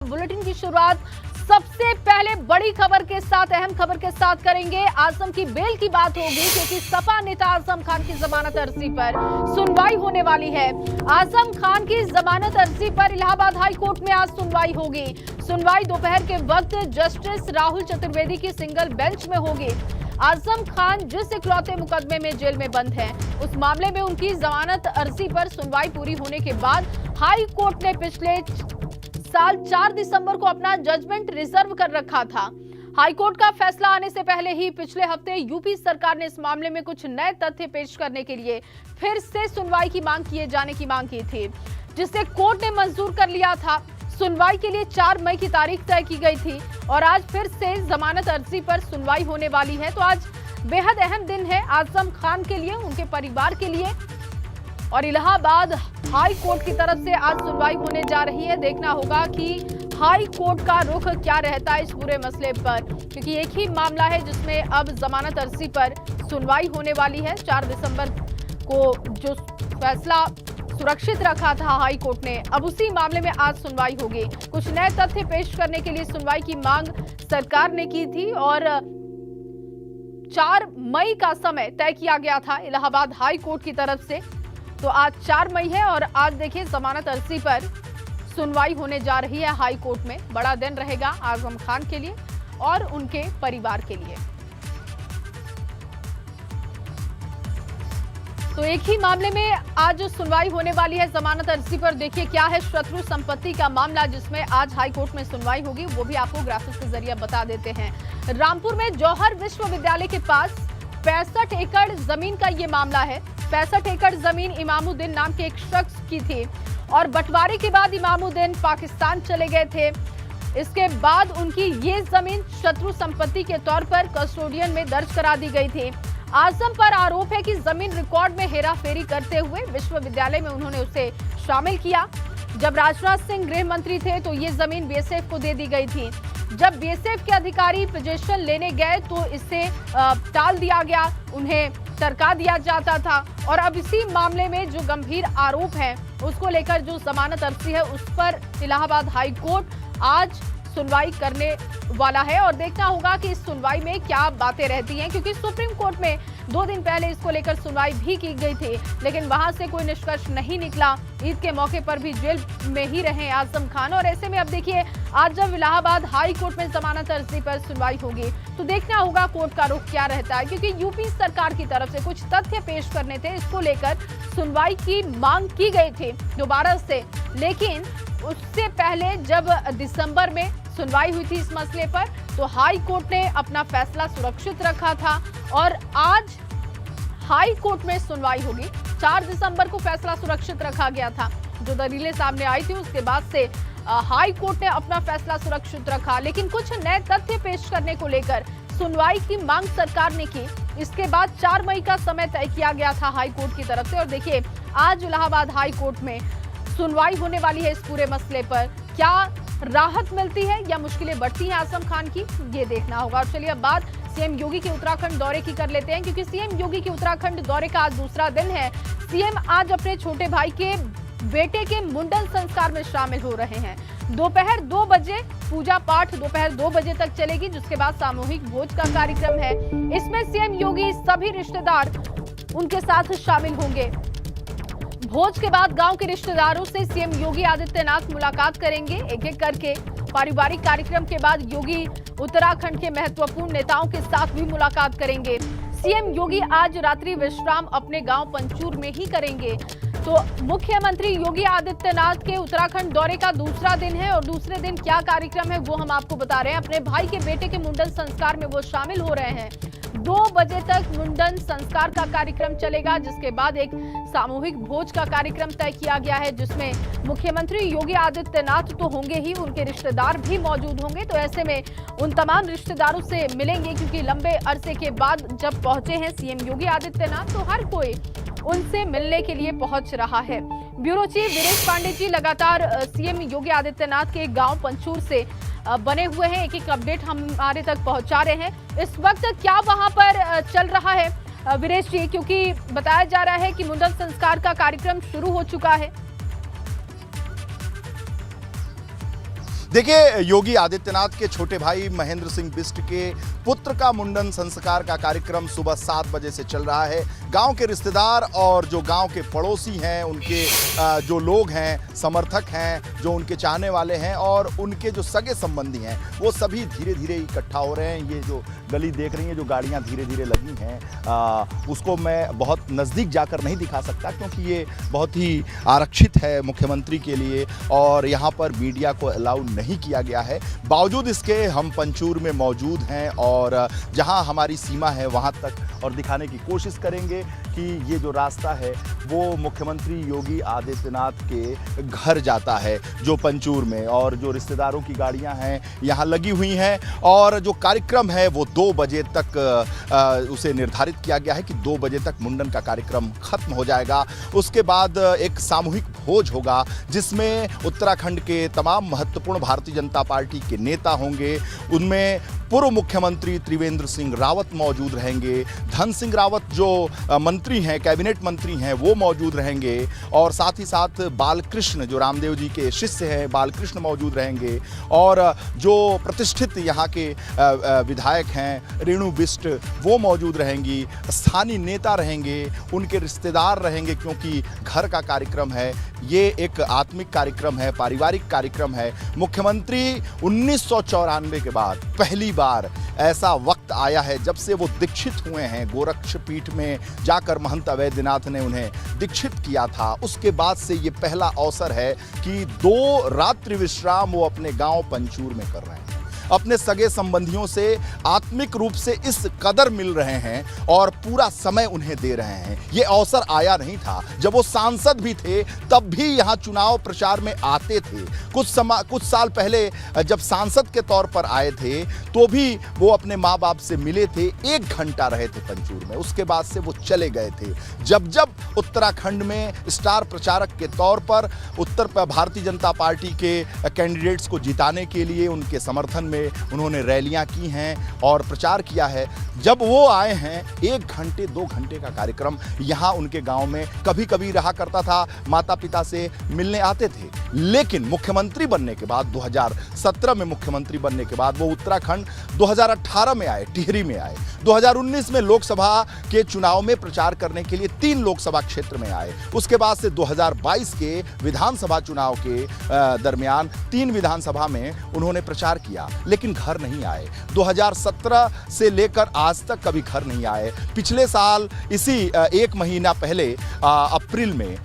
Bulletin की शुरुआत सबसे पहले बड़ी खबर के साथ, अहम खबर के साथ करेंगे। आजम की बेल की बात होगी क्योंकि सपा नेता आजम खान की जमानत अर्जी पर सुनवाई होने वाली है। आजम खान की जमानत अर्जी पर इलाहाबाद हाई कोर्ट में आज सुनवाई होगी। सुनवाई दोपहर के वक्त जस्टिस राहुल चतुर्वेदी की सिंगल बेंच में होगी। आजम खान जिस इकलौते मुकदमे में जेल में बंद हैं, उस मामले में उनकी जमानत अर्जी पर सुनवाई पूरी होने के बाद हाई कोर्ट ने पिछले साल 4 दिसंबर को अपना जजमेंट रिजर्व कर रखा था। हाईकोर्ट का फैसला आने से पहले ही पिछले हफ्ते यूपी सरकार ने इस मामले में कुछ नए तथ्य पेश करने के लिए फिर से सुनवाई की मांग किए जाने की मांग की थी, जिसे कोर्ट ने मंजूर कर लिया था। सुनवाई के लिए 4 मई की तारीख तय की गई थी और आज फिर से जमानत अर्जी पर सुनवाई होने वाली है। तो आज बेहद अहम दिन है आजम खान के लिए, उनके परिवार के लिए, और इलाहाबाद हाई कोर्ट की तरफ से आज सुनवाई होने जा रही है। देखना होगा कि हाई कोर्ट का रुख क्या रहता है इस पूरे मसले पर, क्योंकि एक ही मामला है जिसमें अब जमानत अर्जी पर सुनवाई होने वाली है। 4 दिसंबर को जो फैसला सुरक्षित रखा था हाई कोर्ट ने, अब उसी मामले में आज सुनवाई होगी। कुछ नए तथ्य पेश करने के लिए सुनवाई की मांग सरकार ने की थी और 4 मई का समय तय किया गया था इलाहाबाद हाई कोर्ट की तरफ से। तो आज 4 मई है और आज देखिए जमानत अर्जी पर सुनवाई होने जा रही है हाई कोर्ट में। बड़ा दिन रहेगा आजम खान के लिए और उनके परिवार के लिए। तो एक ही मामले में आज सुनवाई होने वाली है जमानत अर्जी पर। देखिए क्या है शत्रु संपत्ति का मामला जिसमें आज हाई कोर्ट में सुनवाई होगी, वो भी आपको ग्राफिक्स के जरिए बता देते हैं। रामपुर में जौहर विश्वविद्यालय के पास 65 एकड़ जमीन का ये मामला है। 65 एकड़ जमीन इमामुद्दीन नाम के एक शख्स की थी और बंटवारे के बाद इमामुद्दीन पाकिस्तान चले गए थे। इसके बाद उनकी ये जमीन शत्रु संपत्ति के तौर पर कस्टोडियन में दर्ज करा दी गई थी। आजम पर आरोप है कि जमीन रिकॉर्ड में हेराफेरी करते हुए विश्वविद्यालय में उन्होंने उसे शामिल किया। जब राजनाथ सिंह गृह मंत्री थे तो ये जमीन बीएसएफ को दे दी गई थी। जब बीएसएफ के अधिकारी पोजीशन लेने गए तो इसे टाल दिया गया, उन्हें टरका दिया जाता था। और अब इसी मामले में जो गंभीर आरोप है उसको लेकर जो जमानत अर्जी है उस पर इलाहाबाद हाई कोर्ट आज सुनवाई करने वाला है और देखना होगा कि इस सुनवाई में क्या बातें रहती हैं, क्योंकि सुप्रीम कोर्ट में 2 दिन पहले इसको लेकर सुनवाई भी की गई थी, लेकिन वहां से कोई निष्कर्ष नहीं निकला। ईद के मौके पर भी जेल में ही रहे आजम खान और ऐसे में अब देखिए आज जब इलाहाबाद हाई कोर्ट में जमानत अर्जी पर सुनवाई होगी तो देखना होगा कोर्ट का रुख क्या रहता है, क्योंकि यूपी सरकार की तरफ से कुछ तथ्य पेश करने थे, इसको लेकर सुनवाई की मांग की गई थी दोबारा से। लेकिन उससे पहले जब दिसंबर में सुनवाई हुई थी इस मसले पर तो हाई कोर्ट ने अपना फैसला सुरक्षित रखा था और आज हाई कोर्ट में सुनवाई होगी। 4 दिसंबर को फैसला सुरक्षित रखा गया था, जो दलीलें सामने आई थी उसके बाद से हाई कोर्ट ने अपना फैसला सुरक्षित रखा, लेकिन कुछ नए तथ्य पेश करने को लेकर सुनवाई की मांग सरकार ने की। इसके बाद 4 मई का समय तय किया गया था हाई कोर्ट की तरफ से और देखिए आज इलाहाबाद हाई कोर्ट में सुनवाई होने वाली है इस पूरे मसले पर। क्या राहत मिलती है या मुश्किलें बढ़ती हैं आजम खान की, ये देखना होगा। और चलिए अब बात सीएम योगी के उत्तराखंड दौरे की कर लेते हैं, क्योंकि सीएम योगी के उत्तराखंड दौरे का आज दूसरा दिन है। सीएम आज अपने छोटे भाई के बेटे के मुंडन संस्कार में शामिल हो रहे हैं। दोपहर 2 बजे पूजा पाठ दोपहर 2 बजे तक चलेगी, जिसके बाद सामूहिक भोज का कार्यक्रम है। इसमें सीएम योगी सभी रिश्तेदार उनके साथ शामिल होंगे। भोज के बाद गांव के रिश्तेदारों से सीएम योगी आदित्यनाथ मुलाकात करेंगे एक एक करके। पारिवारिक कार्यक्रम के बाद योगी उत्तराखंड के महत्वपूर्ण नेताओं के साथ भी मुलाकात करेंगे। सीएम योगी आज रात्रि विश्राम अपने गांव पंचूर में ही करेंगे। तो मुख्यमंत्री योगी आदित्यनाथ के उत्तराखंड दौरे का दूसरा दिन है और दूसरे दिन क्या कार्यक्रम है वो हम आपको बता रहे हैं। अपने भाई के बेटे के मुंडन संस्कार में वो शामिल हो रहे हैं। 2 बजे तक मुंडन संस्कार का कार्यक्रम चलेगा, जिसके बाद एक सामूहिक भोज का कार्यक्रम तय किया गया है, जिसमें मुख्यमंत्री योगी आदित्यनाथ तो होंगे ही, उनके रिश्तेदार भी मौजूद होंगे। तो ऐसे में उन तमाम रिश्तेदारों से मिलेंगे, क्योंकि लंबे अरसे के बाद जब पहुंचे हैं सीएम योगी आदित्यनाथ तो हर कोई उनसे मिलने के लिए पहुंच रहा है। ब्यूरो चीफ वीरेश पांडे जी लगातार सीएम योगी आदित्यनाथ के गांव पंचूर से बने हुए हैं, एक एक अपडेट हमारे तक पहुंचा रहे हैं। इस वक्त क्या वहां पर चल रहा है वीरेश जी, क्योंकि बताया जा रहा है कि मुंडन संस्कार का कार्यक्रम शुरू हो चुका है। देखिए, योगी आदित्यनाथ के छोटे भाई महेंद्र सिंह बिष्ट के पुत्र का मुंडन संस्कार का कार्यक्रम सुबह 7 बजे से चल रहा है। गांव के रिश्तेदार और जो गांव के पड़ोसी हैं, उनके जो लोग हैं, समर्थक हैं, जो उनके चाहने वाले हैं और उनके जो सगे संबंधी हैं, वो सभी धीरे धीरे इकट्ठा हो रहे हैं। ये जो गली देख रही हैं, जो गाड़ियां धीरे धीरे लगी हैं, उसको मैं बहुत नज़दीक जाकर नहीं दिखा सकता क्योंकि ये बहुत ही आरक्षित है मुख्यमंत्री के लिए और यहाँ पर मीडिया को अलाउ नहीं किया गया है। बावजूद इसके हम पंचूर में मौजूद हैं और जहां हमारी सीमा है वहां तक और दिखाने की कोशिश करेंगे कि ये जो रास्ता है वो मुख्यमंत्री योगी आदित्यनाथ के घर जाता है, जो पंचूर में, और जो रिश्तेदारों की गाड़ियां हैं यहाँ लगी हुई हैं और जो कार्यक्रम है वो 2 बजे तक उसे निर्धारित किया गया है कि 2 बजे तक मुंडन का कार्यक्रम खत्म हो जाएगा। उसके बाद एक सामूहिक भोज होगा जिसमें उत्तराखंड के तमाम महत्वपूर्ण भारतीय जनता पार्टी के नेता होंगे। उनमें पूर्व मुख्यमंत्री त्रिवेंद्र सिंह रावत मौजूद रहेंगे, धन सिंह रावत जो मंत्री हैं, कैबिनेट मंत्री हैं, वो मौजूद रहेंगे और साथ ही साथ बालकृष्ण जो रामदेव जी के शिष्य हैं, बालकृष्ण मौजूद रहेंगे और जो प्रतिष्ठित यहाँ के विधायक हैं रेणु बिष्ट, वो मौजूद रहेंगी। स्थानीय नेता रहेंगे, उनके रिश्तेदार रहेंगे क्योंकि घर का कार्यक्रम है, ये एक आत्मिक कार्यक्रम है, पारिवारिक कार्यक्रम है। मुख्यमंत्री 1994 के बाद पहली बार ऐसा वक्त आया है जब से वो दीक्षित हुए हैं। गोरक्षपीठ में जाकर महंत अवैधनाथ ने उन्हें दीक्षित किया था। उसके बाद से ये पहला अवसर है कि 2 रात्रि विश्राम वो अपने गांव पंचूर में कर रहे हैं। अपने सगे संबंधियों से आत्मिक रूप से इस कदर मिल रहे हैं और पूरा समय उन्हें दे रहे हैं। ये अवसर आया नहीं था जब वो सांसद भी थे, तब भी यहाँ चुनाव प्रचार में आते थे। कुछ साल पहले जब सांसद के तौर पर आए थे तो भी वो अपने माँ बाप से मिले थे, 1 घंटा रहे थे पंचूर में, उसके बाद से वो चले गए थे। जब उत्तराखंड में स्टार प्रचारक के तौर पर भारतीय जनता पार्टी के कैंडिडेट्स को जिताने के लिए उनके समर्थन में उन्होंने रैलियां की हैं और प्रचार किया है, जब वो आए हैं 1 घंटे 2 घंटे का कार्यक्रम यहाँ उनके गांव में कभी कभी रहा करता था। माता पिता से मिलने आते थे, लेकिन मुख्यमंत्री बनने के बाद 2017 में मुख्यमंत्री बनने के बाद वो उत्तराखंड 2018 में आए, टिहरी में आए। 2019 में लोकसभा के चुनाव में प्रचार करने के लिए 3 लोकसभा क्षेत्र में आए। उसके बाद से 2022 के विधानसभा चुनाव के दरमियान 3 विधानसभा में उन्होंने प्रचार किया, लेकिन घर नहीं आए। 2017 से लेकर आज तक कभी घर नहीं आए। पिछले साल इसी 1 महीना पहले अप्रैल में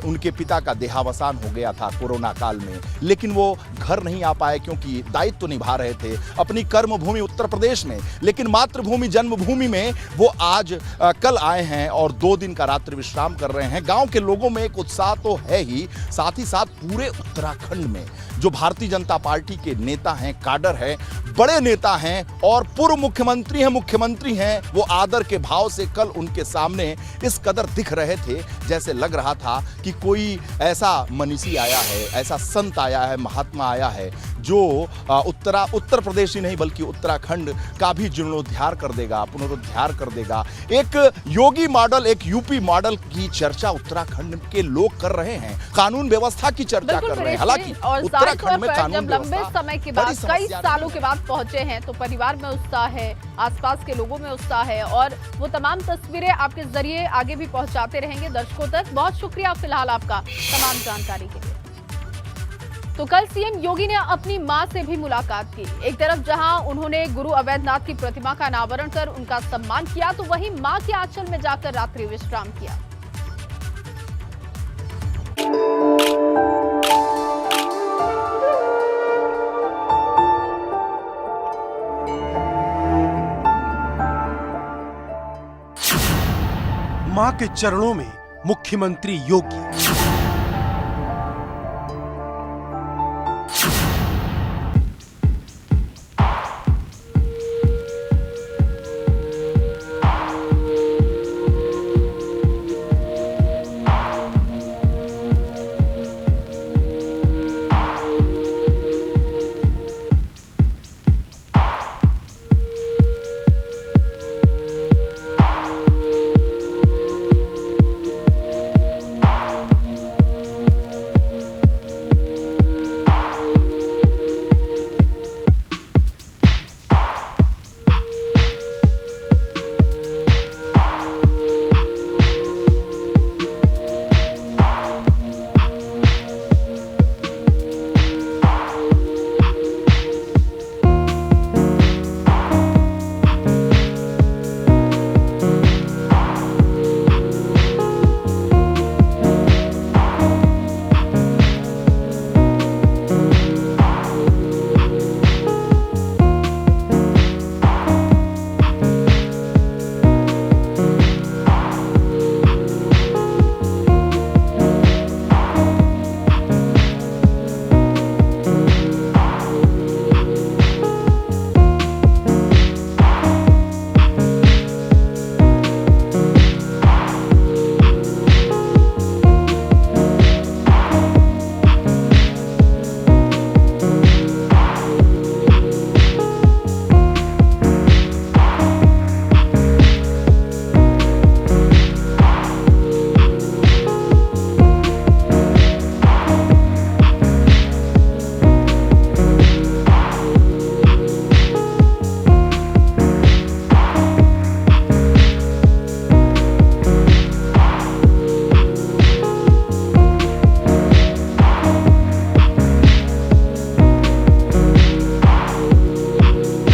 उनके पिता का देहावसान हो गया था कोरोना काल में, लेकिन वो घर नहीं आ पाए क्योंकि दायित्व तो निभा रहे थे अपनी कर्मभूमि उत्तर प्रदेश में, लेकिन मातृभूमि जन्मभूमि में वो आज कल आए हैं और 2 दिन का रात्रि विश्राम कर रहे हैं। गांव के लोगों में एक उत्साह तो है ही, साथ ही साथ पूरे उत्तराखंड में जो भारतीय जनता पार्टी के नेता हैं, काडर है, बड़े नेता हैं और पूर्व मुख्यमंत्री हैं, वो आदर के भाव से कल उनके सामने इस कदर दिख रहे थे जैसे लग रहा था कि कोई ऐसा मनीषी आया है, ऐसा संत आया है, महात्मा आया है जो उत्तर प्रदेश ही नहीं बल्कि उत्तराखंड का भी जीर्णोद्धार कर देगा, पुनरुद्धार कर देगा। एक योगी मॉडल, एक यूपी मॉडल की चर्चा उत्तराखंड के लोग कर रहे हैं, कानून व्यवस्था की चर्चा कर रहे हैं। हालांकि उत्तराखंड में कानून लंबे समय के बाद, कई सालों के बाद पहुंचे हैं तो परिवार में उत्साह है, आसपास के लोगों में उत्साह है और वो तमाम तस्वीरें आपके जरिए आगे भी पहुंचाते रहेंगे दर्शकों तक। बहुत शुक्रिया फिलहाल आपका तमाम जानकारी के लिए। तो कल सीएम योगी ने अपनी मां से भी मुलाकात की। एक तरफ जहां उन्होंने गुरु अवैधनाथ की प्रतिमा का अनावरण कर उनका सम्मान किया, तो वहीं मां के आंचल में जाकर रात्रि विश्राम किया। मां के चरणों में मुख्यमंत्री योगी।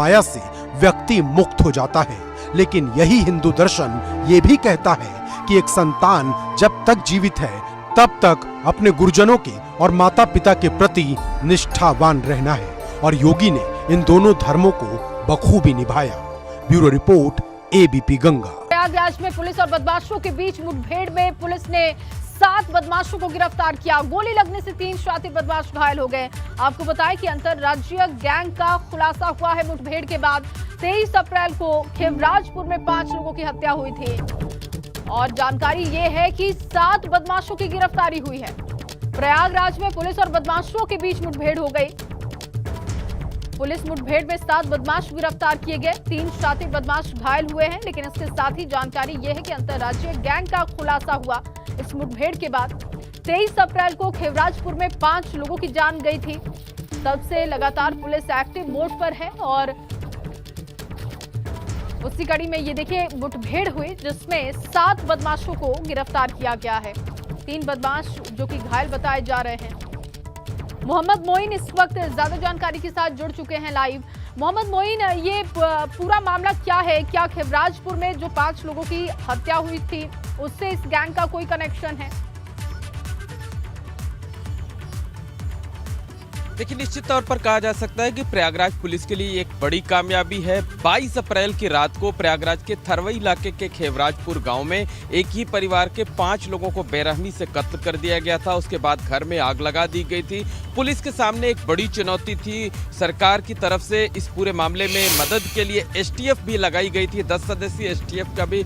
निर्भया से व्यक्ति मुक्त हो जाता है। लेकिन यही हिंदू दर्शन ये भी कहता है कि एक संतान जब तक जीवित है तब तक अपने गुरुजनों के और माता पिता के प्रति निष्ठावान रहना है, और योगी ने इन दोनों धर्मों को बखूबी निभाया। Bureau report, ABP Ganga. Prayagraj में पुलिस और बदमाशों के बीच मुठभेड़ में पुलिस ने 7 बदमाशों को गिरफ्तार किया। गोली लगने से 3 शातिर बदमाश घायल हो गए। आपको बताएं कि अंतरराज्यीय गैंग का खुलासा हुआ है मुठभेड़ के बाद। 23 अप्रैल को खिवराजपुर में 5 लोगों की हत्या हुई थी और जानकारी ये है कि 7 बदमाशों की गिरफ्तारी हुई है। प्रयागराज में पुलिस और बदमाशों के बीच मुठभेड़ हो गई। पुलिस मुठभेड़ में 7 बदमाश गिरफ्तार किए गए, 3 शातिर बदमाश घायल हुए हैं। लेकिन इसके साथ ही जानकारी यह है कि अंतरराज्यीय गैंग का खुलासा हुआ इस मुठभेड़ के बाद। 23 अप्रैल को खिवराजपुर में 5 लोगों की जान गई थी। तब से लगातार पुलिस एक्टिव मोड पर है और उसी कड़ी में ये देखिए मुठभेड़ हुई जिसमें 7 बदमाशों को गिरफ्तार किया गया है। 3 बदमाश जो कि घायल बताए जा रहे हैं। मोहम्मद मोइन इस वक्त ज्यादा जानकारी के साथ जुड़ चुके हैं लाइव। मोहम्मद मोइन, ये पूरा मामला क्या है? क्या खिवराजपुर में जो 5 लोगों की हत्या हुई थी उससे इस गैंग का कोई कनेक्शन है? देखिए, निश्चित तौर पर कहा जा सकता है कि प्रयागराज पुलिस के लिए एक बड़ी कामयाबी है। 22 अप्रैल की रात को प्रयागराज के थरवई इलाके के खिवराजपुर गांव में एक ही परिवार के 5 लोगों को बेरहमी से कत्ल कर दिया गया था। उसके बाद घर में आग लगा दी गई थी। पुलिस के सामने एक बड़ी चुनौती थी। सरकार की तरफ से इस पूरे मामले में मदद के लिए एसटीएफ भी लगाई गई थी। 10 सदस्यीय एसटीएफ का भी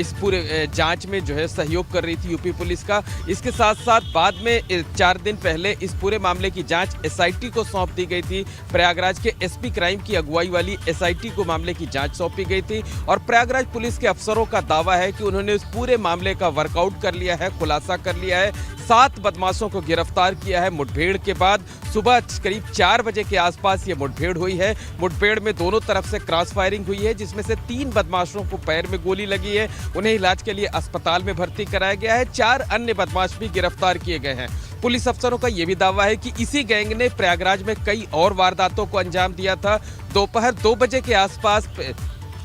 इस पूरे जांच में जो है सहयोग कर रही थी यूपी पुलिस का। इसके साथ साथ बाद में 4 दिन पहले इस पूरे मामले की जांच एसआईटी को सौंप दी गई थी। प्रयागराज के एसपी क्राइम की अगुवाई वाली एसआईटी को मामले की जांच सौंपी गई थी और प्रयागराज पुलिस के अफसरों का दावा है कि उन्होंने इस पूरे मामले का वर्कआउट कर लिया है, खुलासा कर लिया है। 7 बदमाशों को गिरफ्तार किया है। मुठभेड़ के बाद सुबह करीब 4 बजे के आसपास ये मुठभेड़ हुई है। मुठभेड़ में दोनों तरफ से क्रॉस फायरिंग हुई है जिसमें से 3 बदमाशों को पैर में गोली लगी है। उन्हें इलाज के लिए अस्पताल में भर्ती कराया गया है। 4 अन्य बदमाश भी गिरफ्तार किए गए हैं। पुलिस अफसरों का यह भी दावा है कि इसी गैंग ने प्रयागराज में कई और वारदातों को अंजाम दिया था। दोपहर 2 बजे के आसपास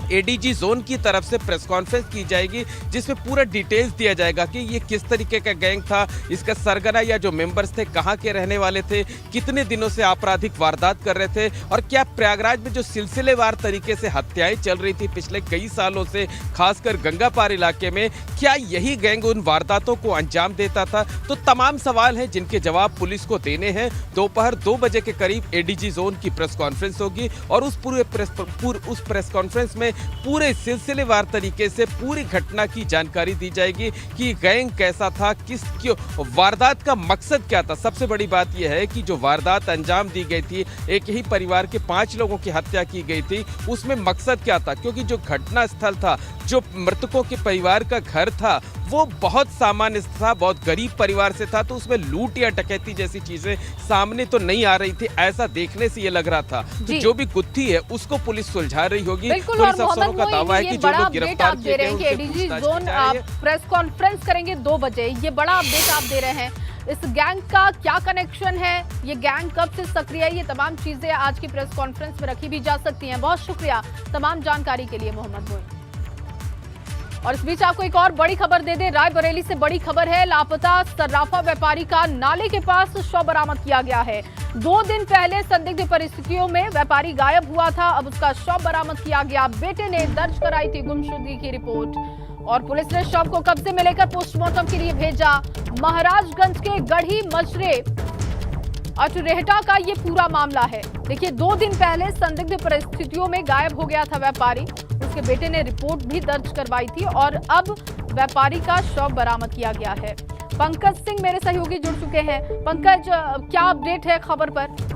एडीजी जोन की तरफ से प्रेस कॉन्फ्रेंस की जाएगी जिसमें पूरा डिटेल्स दिया जाएगा कि ये किस तरीके का गैंग था, इसका सरगना या जो मेंबर्स थे कहां के रहने वाले थे, कितने दिनों से आपराधिक वारदात कर रहे थे और क्या प्रयागराज में जो सिलसिलेवार तरीके से हत्याएं चल रही थी पिछले कई सालों से, खासकर गंगापार इलाके में, क्या यही गैंग उन वारदातों को अंजाम देता था? तो तमाम सवाल हैं जिनके जवाब पुलिस को देने हैं। दोपहर 2 बजे के करीब एडीजी जोन की प्रेस कॉन्फ्रेंस होगी और उस प्रेस कॉन्फ्रेंस में पूरे सिलसिलेवार तरीके से पूरी घटना की जानकारी दी जाएगी कि गैंग कैसा था, क्यों वारदात का मकसद क्या था। सबसे बड़ी बात यह है कि जो वारदात अंजाम दी गई थी, एक ही परिवार के 5 लोगों की हत्या की गई थी, उसमें मकसद क्या था? क्योंकि जो घटना स्थल था, जो मृतकों के परिवार का घर था, वो बहुत सामान्य था, बहुत गरीब परिवार से था, तो उसमें लूट या डकैती जैसी चीजें सामने तो नहीं आ रही थी। ऐसा देखने से ये लग रहा था। तो जो भी गुत्थी है उसको पुलिस सुलझा रही होगी। पुलिस अफसरों का दावा है कि जो लोग गिरफ्तार किए गए हैं, एडीजी जोन प्रेस कॉन्फ्रेंस करेंगे 2 बजे। ये बड़ा अपडेट आप दे रहे हैं। इस गैंग का क्या कनेक्शन है, ये गैंग कब से सक्रिय है, ये तमाम चीजें आज की प्रेस कॉन्फ्रेंस में रखी भी जा सकती हैं। बहुत शुक्रिया तमाम जानकारी के लिए मोहम्मद मोइन। और इस बीच आपको एक और बड़ी खबर दे दें। रायबरेली से बड़ी खबर है। लापता सर्राफा व्यापारी का नाले के पास शव बरामद किया गया है। 2 दिन पहले संदिग्ध परिस्थितियों में व्यापारी गायब हुआ था, अब उसका शव बरामद किया गया। बेटे ने दर्ज कराई थी गुमशुदगी की रिपोर्ट और पुलिस ने शव को कब्जे में लेकर पोस्टमार्टम के लिए भेजा। महाराजगंज के गढ़ी मजरे अटरेहटा का ये पूरा मामला है। देखिए, 2 दिन पहले संदिग्ध परिस्थितियों में गायब हो गया था व्यापारी, उसके बेटे ने रिपोर्ट भी दर्ज करवाई थी और अब व्यापारी का शव बरामद किया गया है। पंकज सिंह मेरे सहयोगी जुड़ चुके हैं। पंकज, क्या अपडेट है खबर पर?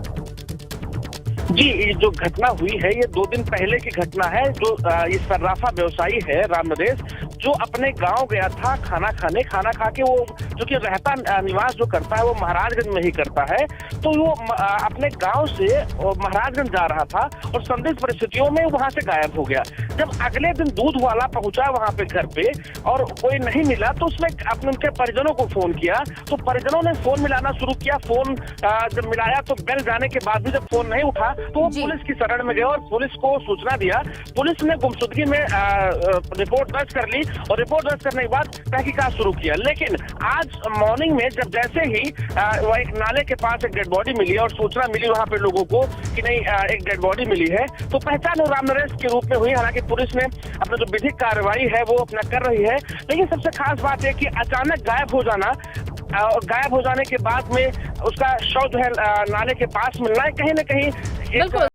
जी, ये जो घटना हुई है ये 2 दिन पहले की घटना है। जो ये सर्राफा व्यवसायी है रामनरेश, जो अपने गांव गया था खाना खा के, वो जो कि रहता निवास जो करता है वो महाराजगंज में ही करता है, तो वो अपने गांव से महाराजगंज जा रहा था और संदिग्ध परिस्थितियों में वहां से गायब हो गया। जब अगले दिन दूध वाला पहुंचा वहां पे घर पे और कोई नहीं मिला तो उसने अपने उनके परिजनों को फोन किया, तो परिजनों ने फोन मिलाना शुरू किया। फोन जब मिलाया तो बेल जाने के बाद भी जब फोन नहीं उठा तो वो जी। पुलिस की शरण में गए और पुलिस को सूचना दिया। पुलिस ने गुमशुदगी में रिपोर्ट दर्ज कर ली और रिपोर्ट दर्ज करने के बाद तहकीकात शुरू किया। लेकिन आज मॉर्निंग में जब जैसे ही वह एक नाले के पास एक डेड बॉडी मिली और सूचना मिली वहां पे लोगों को कि नहीं एक डेड बॉडी मिली है, तो पहचान रामनरेश के रूप में हुई। हालांकि पुलिस ने अपना जो विधिक कार्रवाई है वो अपना कर रही है, लेकिन सबसे खास बात है कि अचानक गायब हो जाना और गायब हो जाने के बाद में उसका शव जो है नाले के पास मिलना है कहीं ना कहीं बिल्कुल।